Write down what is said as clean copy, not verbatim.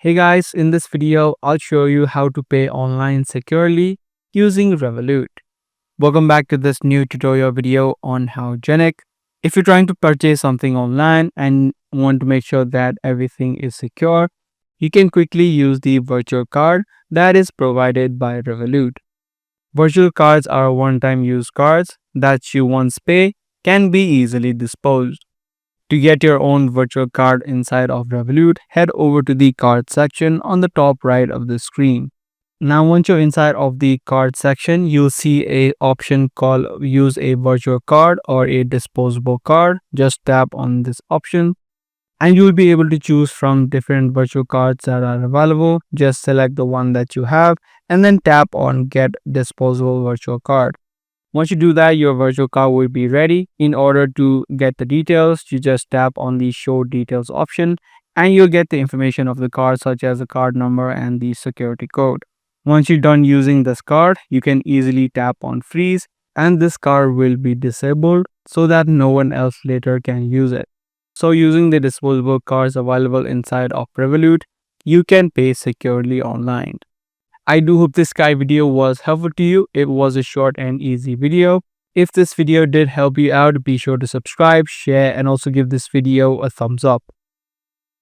Hey guys, in this video, I'll show you how to pay online securely using Revolut. Welcome back to this new tutorial video on how Genic. If you're trying to purchase something online and want to make sure that everything is secure, you can quickly use the virtual card that is provided by Revolut. Virtual cards are one-time use cards that you once pay can be easily disposed. To get your own virtual card inside of Revolut, head over to the card section on the top right of the screen. Now once you're inside of the card section, you'll see a option called use a virtual card or a disposable card. Just tap on this option and you'll be able to choose from different virtual cards that are available. Just select the one that you have and then tap on get disposable virtual card. Once you do that, your virtual card will be ready. In order to get the details, you just tap on the show details option and you'll get the information of the card such as the card number and the security code. Once you're done using this card, you can easily tap on freeze and this card will be disabled so that no one else later can use it. So using the disposable cards available inside of Revolut, you can pay securely online. I do hope this guide video was helpful to you. It was a short and easy video. If this video did help you out, be sure to subscribe, share, and also give this video a thumbs up.